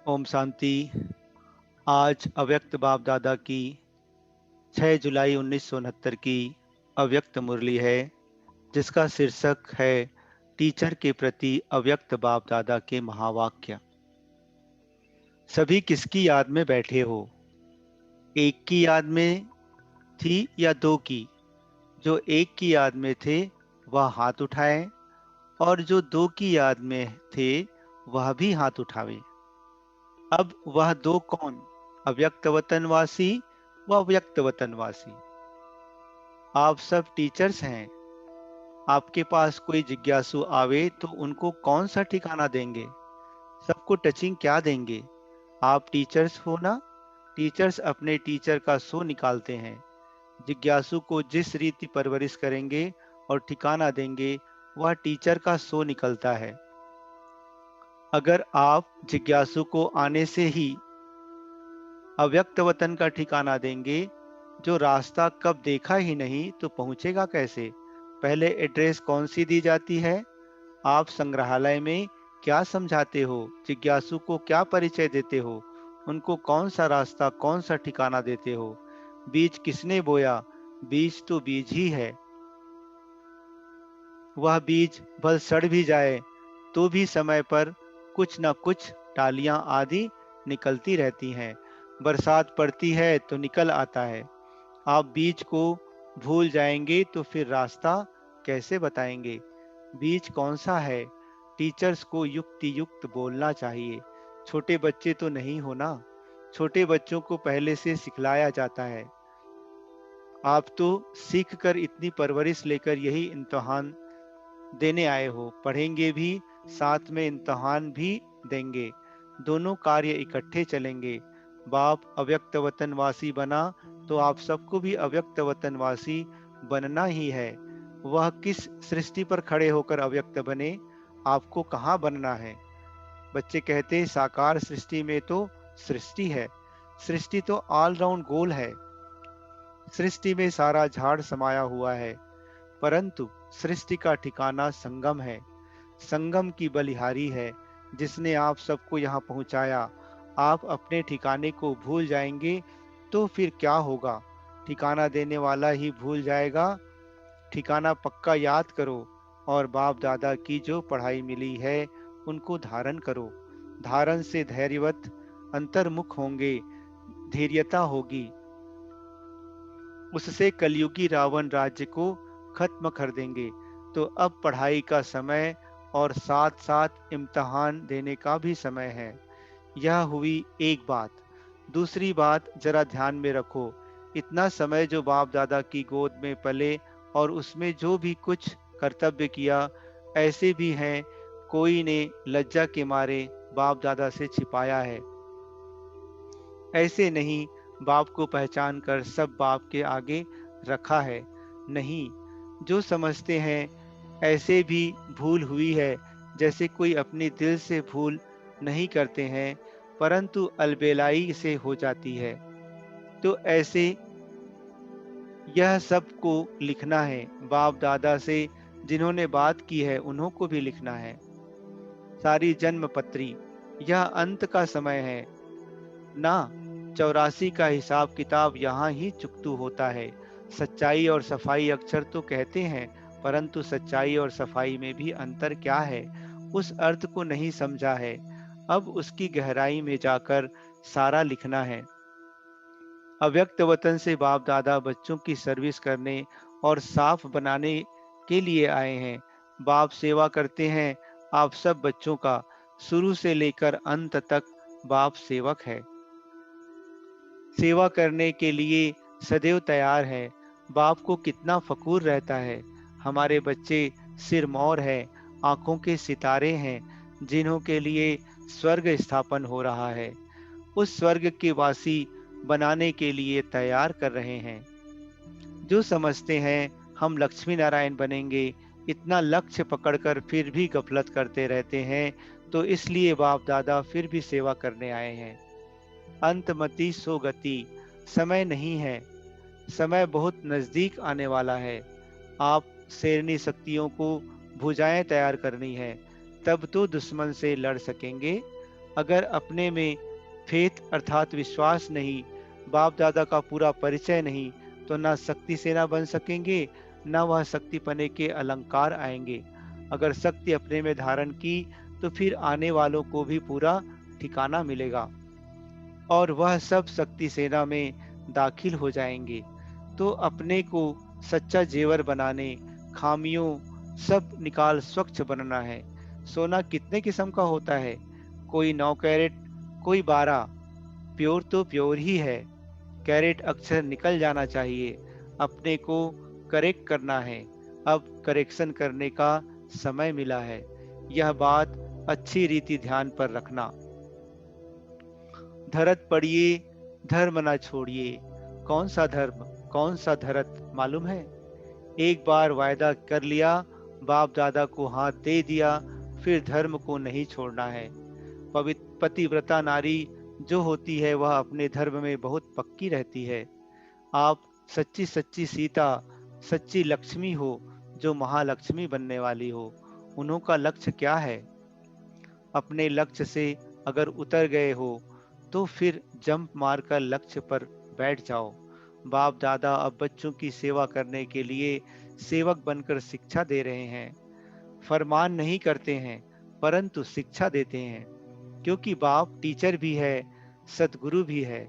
ओम शांति। आज अव्यक्त बाप दादा की 6 जुलाई 1969 की अव्यक्त मुरली है, जिसका शीर्षक है टीचर के प्रति अव्यक्त बाप दादा के महावाक्य। सभी किसकी याद में बैठे हो? एक की याद में थी या दो की? जो एक की याद में थे वह हाथ उठाएं, और जो दो की याद में थे वह भी हाथ उठावे। अब वह दो कौन? अव्यक्त वतनवासी व अव्यक्त वतनवासी। आप सब टीचर्स हैं। आपके पास कोई जिज्ञासु आवे तो उनको कौन सा ठिकाना देंगे? सबको टचिंग क्या देंगे? आप टीचर्स हो ना? टीचर्स अपने टीचर का सो निकालते हैं। जिज्ञासु को जिस रीति परवरिश करेंगे और ठिकाना देंगे, वह टीचर का सो निकलता है। अगर आप जिज्ञासु को आने से ही अव्यक्त वतन का ठिकाना देंगे, जो रास्ता कब देखा ही नहीं, तो पहुंचेगा कैसे? पहले एड्रेस कौन सी दी जाती है? आप संग्रहालय में क्या समझाते हो? जिज्ञासु को क्या परिचय देते हो? उनको कौन सा रास्ता, कौन सा ठिकाना देते हो? बीज किसने बोया? बीज तो बीज ही है। वह बीज भल सड़ भी जाए तो भी समय पर कुछ न कुछ टालियां आदि निकलती रहती हैं। बरसात पड़ती है तो निकल आता है। आप बीज को भूल जाएंगे तो फिर रास्ता कैसे बताएंगे? बीज कौन सा है? टीचर्स को युक्ति युक्त बोलना चाहिए। छोटे बच्चे तो नहीं हो ना। छोटे बच्चों को पहले से सिखलाया जाता है। आप तो सीख कर इतनी परवरिश लेकर यही इम्तिहान देने आए हो। पढ़ेंगे भी, साथ में इम्तिहान भी देंगे। दोनों कार्य इकट्ठे चलेंगे। बाप अव्यक्त वतनवासी बना तो आप सबको भी अव्यक्त वतनवासी बनना ही है। वह किस सृष्टि पर खड़े होकर अव्यक्त बने? आपको कहाँ बनना है? बच्चे कहते साकार सृष्टि में तो सृष्टि है। सृष्टि तो ऑलराउंड गोल है। सृष्टि में सारा झाड़ समाया हुआ है, परंतु सृष्टि का ठिकाना संगम है। संगम की बलिहारी है जिसने आप सबको यहाँ पहुँचाया। आप अपने ठिकाने को भूल जाएंगे तो फिर क्या होगा? ठिकाना देने वाला ही भूल जाएगा। ठिकाना पक्का याद करो और बाप दादा की जो पढ़ाई मिली है उनको धारण करो। धारण से धैर्यवत अंतर्मुख होंगे, धैर्यता होगी। उससे कलयुगी रावण राज्य को खत्म कर देंगे। तो अब पढ़ाई का समय और साथ साथ इम्तिहान देने का भी समय है। यह हुई एक बात। दूसरी बात जरा ध्यान में रखो। इतना समय जो बाप दादा की गोद में पले और उसमें जो भी कुछ कर्तव्य किया, ऐसे भी हैं कोई ने लज्जा के मारे बाप दादा से छिपाया है। ऐसे नहीं, बाप को पहचान कर सब बाप के आगे रखा है। नहीं, जो समझते हैं ऐसे भी भूल हुई है, जैसे कोई अपने दिल से भूल नहीं करते हैं, परंतु अलबेलाई से हो जाती है। तो ऐसे यह सबको लिखना है। बाप दादा से जिन्होंने बात की है उन्हों को भी लिखना है। सारी जन्म पत्री, यह अंत का समय है ना। 84 का हिसाब किताब यहाँ ही चुकतू होता है। सच्चाई और सफाई अक्षर तो कहते हैं, परंतु सच्चाई और सफाई में भी अंतर क्या है, उस अर्थ को नहीं समझा है। अब उसकी गहराई में जाकर सारा लिखना है। अव्यक्त वतन से बाप दादा बच्चों की सर्विस करने और साफ बनाने के लिए आए हैं। बाप सेवा करते हैं आप सब बच्चों का। शुरू से लेकर अंत तक बाप सेवक है, सेवा करने के लिए सदैव तैयार है। बाप को कितना फखूर रहता है। हमारे बच्चे सिरमौर है, आंखों के सितारे हैं, जिन्हों के लिए स्वर्ग स्थापन हो रहा है। उस स्वर्ग के वासी बनाने के लिए तैयार कर रहे हैं। जो समझते हैं हम लक्ष्मी नारायण बनेंगे, इतना लक्ष्य पकड़कर फिर भी गफलत करते रहते हैं, तो इसलिए बाप दादा फिर भी सेवा करने आए हैं। अंतमति सो गति, समय नहीं है। समय बहुत नजदीक आने वाला है। आप शेरनी शक्तियों को भुजाएं तैयार करनी है, तब तो दुश्मन से लड़ सकेंगे। अगर अपने में फेथ अर्थात विश्वास नहीं, बाप दादा का पूरा परिचय नहीं, तो ना शक्ति सेना बन सकेंगे, ना वह शक्ति पने के अलंकार आएंगे। अगर शक्ति अपने में धारण की तो फिर आने वालों को भी पूरा ठिकाना मिलेगा और वह सब शक्ति सेना में दाखिल हो जाएंगे। तो अपने को सच्चा जेवर बनाने, खामियों सब निकाल स्वच्छ बनना है। सोना कितने किस्म का होता है? कोई 9 कैरेट, कोई 12। प्योर तो प्योर ही है। कैरेट अक्षर निकल जाना चाहिए। अपने को करेक्ट करना है। अब करेक्शन करने का समय मिला है। यह बात अच्छी रीति ध्यान पर रखना। धरत पड़िए, धर्म न छोड़िए। कौन सा धर्म, कौन सा धरत मालूम है? एक बार वायदा कर लिया, बाप दादा को हाथ दे दिया, फिर धर्म को नहीं छोड़ना है। पवित्र पतिव्रता नारी जो होती है वह अपने धर्म में बहुत पक्की रहती है। आप सच्ची सच्ची सीता, सच्ची लक्ष्मी हो, जो महालक्ष्मी बनने वाली हो। उन्हों का लक्ष्य क्या है? अपने लक्ष्य से अगर उतर गए हो तो फिर जंप मारकर लक्ष्य पर बैठ जाओ। बाप दादा अब बच्चों की सेवा करने के लिए सेवक बनकर शिक्षा दे रहे हैं। फरमान नहीं करते हैं, परंतु शिक्षा देते हैं, क्योंकि बाप टीचर भी है, सदगुरु भी है।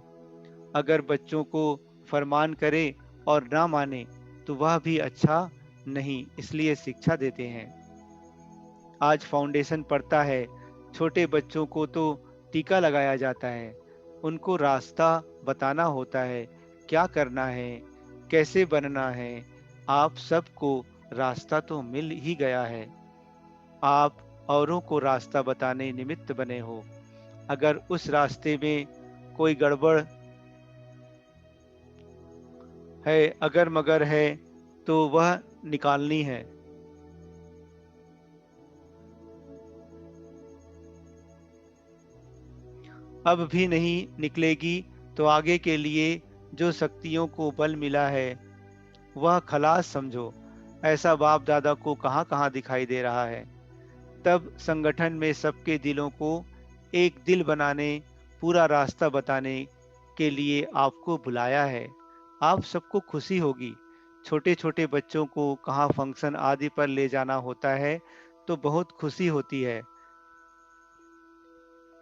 अगर बच्चों को फरमान करे और ना माने तो वह भी अच्छा नहीं, इसलिए शिक्षा देते हैं। आज फाउंडेशन पड़ता है, छोटे बच्चों को तो टीका लगाया जाता है। उनको रास्ता बताना होता है, क्या करना है, कैसे बनना है। आप सबको रास्ता तो मिल ही गया है। आप औरों को रास्ता बताने निमित्त बने हो। अगर उस रास्ते में कोई गड़बड़ है, अगर मगर है, तो वह निकालनी है। अब भी नहीं निकलेगी तो आगे के लिए जो शक्तियों को बल मिला है वह खलास समझो। ऐसा बाप दादा को कहाँ कहाँ दिखाई दे रहा है। तब संगठन में सबके दिलों को एक दिल बनाने, पूरा रास्ता बताने के लिए आपको बुलाया है। आप सबको खुशी होगी। छोटे छोटे बच्चों को कहाँ फंक्शन आदि पर ले जाना होता है तो बहुत खुशी होती है।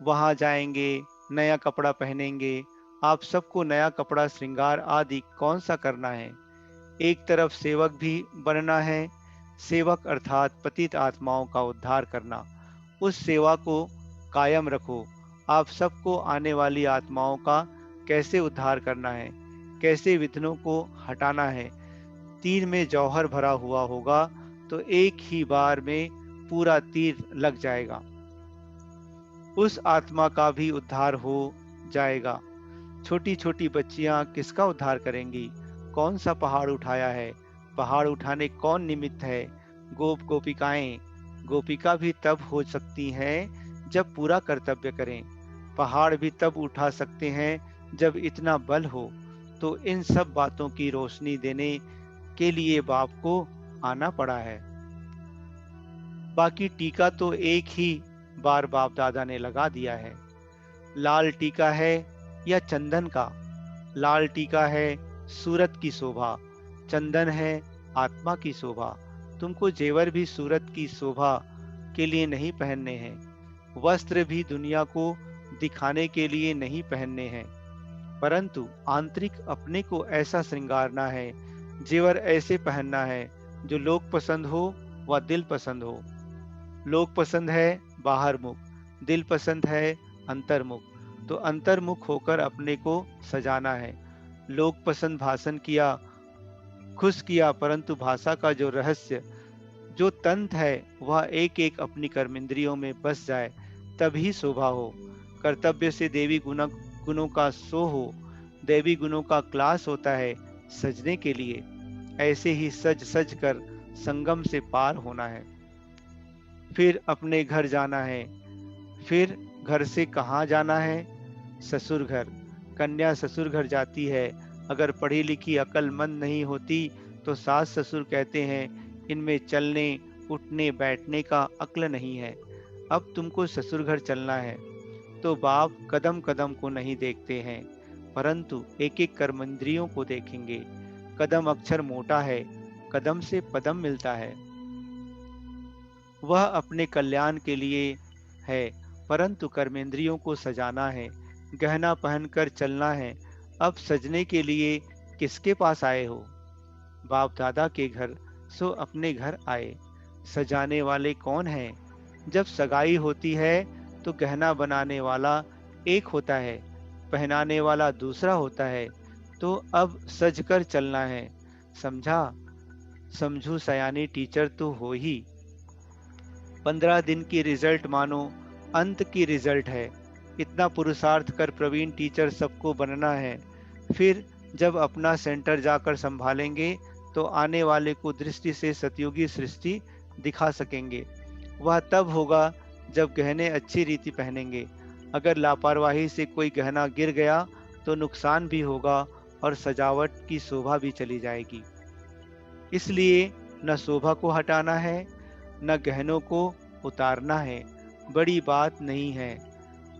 वहां जाएंगे, नया कपड़ा पहनेंगे। आप सबको नया कपड़ा, श्रृंगार आदि कौन सा करना है? एक तरफ सेवक भी बनना है। सेवक अर्थात पतित आत्माओं का उद्धार करना। उस सेवा को कायम रखो। आप सबको आने वाली आत्माओं का कैसे उद्धार करना है, कैसे विघ्नों को हटाना है। तीर में जौहर भरा हुआ होगा तो एक ही बार में पूरा तीर लग जाएगा, उस आत्मा का भी उद्धार हो जाएगा। छोटी छोटी बच्चियां किसका उद्धार करेंगी? कौन सा पहाड़ उठाया है? पहाड़ उठाने कौन निमित्त है? गोप गोपिकाएं। गोपिका भी तब हो सकती हैं जब पूरा कर्तव्य करें। पहाड़ भी तब उठा सकते हैं जब इतना बल हो। तो इन सब बातों की रोशनी देने के लिए बाप को आना पड़ा है। बाकी टीका तो एक ही बार बाप दादा ने लगा दिया है। लाल टीका है या चंदन का? लाल टीका है सूरत की शोभा, चंदन है आत्मा की शोभा। तुमको जेवर भी सूरत की शोभा के लिए नहीं पहनने हैं। वस्त्र भी दुनिया को दिखाने के लिए नहीं पहनने हैं, परंतु आंतरिक अपने को ऐसा श्रृंगारना है। जेवर ऐसे पहनना है जो लोग पसंद हो व दिल पसंद हो। लोग पसंद है बाहर मुख, दिल पसंद है अंतर्मुख। तो अंतर्मुख होकर अपने को सजाना है। लोग पसंद भाषण किया, खुश किया, परंतु भाषा का जो रहस्य, जो तंत्र है वह एक एक अपनी कर्मेंद्रियों में बस जाए, तभी शोभा हो। कर्तव्य से देवी गुणों का सो हो। देवी गुणों का क्लास होता है सजने के लिए। ऐसे ही सज सज कर संगम से पार होना है। फिर अपने घर जाना है। फिर घर से कहाँ जाना है? ससुर घर। कन्या ससुर घर जाती है। अगर पढ़ी लिखी अक्लमंद नहीं होती तो सास ससुर कहते हैं इनमें चलने उठने बैठने का अक्ल नहीं है। अब तुमको ससुर घर चलना है। तो बाप कदम कदम को नहीं देखते हैं, परंतु एक एक कर्मेंद्रियों को देखेंगे। कदम अक्षर मोटा है, कदम से पदम मिलता है। वह अपने कल्याण के लिए है, परंतु कर्मेंद्रियों को सजाना है, गहना पहनकर चलना है। अब सजने के लिए किसके पास आए हो? बाप दादा के घर, सो अपने घर आए। सजाने वाले कौन हैं? जब सगाई होती है तो गहना बनाने वाला एक होता है, पहनाने वाला दूसरा होता है। तो अब सज कर चलना है। समझा? समझू सयानी टीचर तो हो ही। 15 दिन की रिजल्ट मानो अंत की रिजल्ट है। इतना पुरुषार्थ कर प्रवीण टीचर सबको बनना है। फिर जब अपना सेंटर जाकर संभालेंगे तो आने वाले को दृष्टि से सतयुगी सृष्टि दिखा सकेंगे। वह तब होगा जब गहने अच्छी रीति पहनेंगे। अगर लापरवाही से कोई गहना गिर गया तो नुकसान भी होगा और सजावट की शोभा भी चली जाएगी। इसलिए न शोभा को हटाना है, न गहनों को उतारना है। बड़ी बात नहीं है।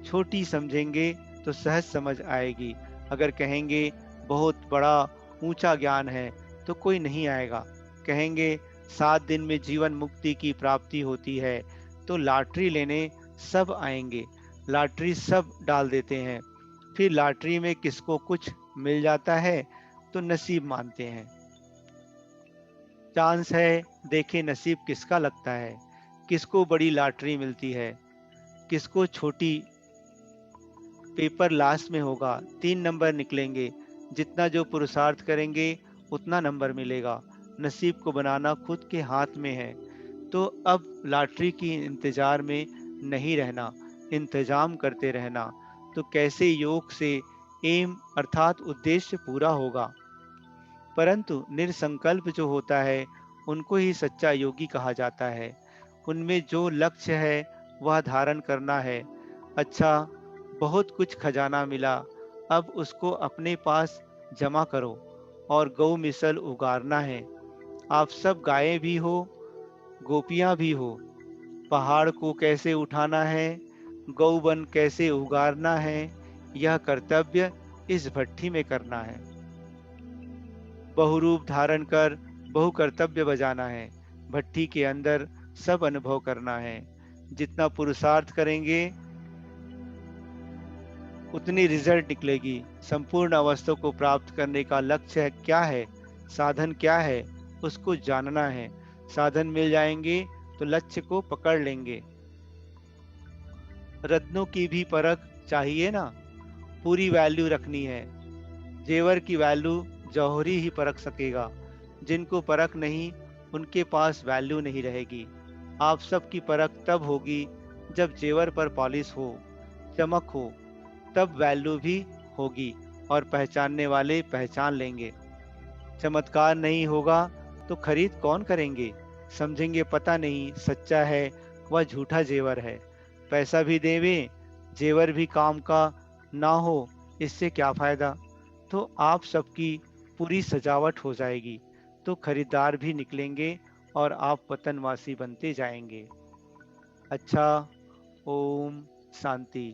छोटी समझेंगे तो सहज समझ आएगी। अगर कहेंगे बहुत बड़ा ऊंचा ज्ञान है तो कोई नहीं आएगा। कहेंगे 7 दिन में जीवन मुक्ति की प्राप्ति होती है तो लॉटरी लेने सब आएंगे। लॉटरी सब डाल देते हैं। फिर लॉटरी में किसको कुछ मिल जाता है तो नसीब मानते हैं। चांस है, देखे नसीब किसका लगता है। किसको बड़ी लॉटरी मिलती है, किसको छोटी। पेपर लास्ट में होगा, 3 नंबर निकलेंगे। जितना जो पुरुषार्थ करेंगे उतना नंबर मिलेगा। नसीब को बनाना खुद के हाथ में है। तो अब लॉटरी की इंतजार में नहीं रहना, इंतजाम करते रहना। तो कैसे योग से एम अर्थात उद्देश्य पूरा होगा। परंतु निरसंकल्प जो होता है उनको ही सच्चा योगी कहा जाता है। उनमें जो लक्ष्य है वह धारण करना है। अच्छा, बहुत कुछ खजाना मिला, अब उसको अपने पास जमा करो और गौ मिसल उगारना है। आप सब गायें भी हो, गोपियां भी हो। पहाड़ को कैसे उठाना है, गौवन कैसे उगारना है, यह कर्तव्य इस भट्ठी में करना है। बहुरूप धारण कर बहु कर्तव्य बजाना है। भट्ठी के अंदर सब अनुभव करना है। जितना पुरुषार्थ करेंगे उतनी रिजल्ट निकलेगी। संपूर्ण अवस्था को प्राप्त करने का लक्ष्य क्या है, साधन क्या है, उसको जानना है। साधन मिल जाएंगे तो लक्ष्य को पकड़ लेंगे। रत्नों की भी परख चाहिए ना, पूरी वैल्यू रखनी है। जेवर की वैल्यू जौहरी ही परख सकेगा। जिनको परख नहीं उनके पास वैल्यू नहीं रहेगी। आप सबकी परख तब होगी जब जेवर पर पॉलिश हो, चमक हो, तब वैल्यू भी होगी और पहचानने वाले पहचान लेंगे। चमत्कार नहीं होगा तो खरीद कौन करेंगे। समझेंगे पता नहीं सच्चा है वह झूठा जेवर है। पैसा भी देवें, जेवर भी काम का ना हो, इससे क्या फायदा। तो आप सबकी पूरी सजावट हो जाएगी तो खरीदार भी निकलेंगे और आप पतनवासी बनते जाएंगे। अच्छा, ओम शांति।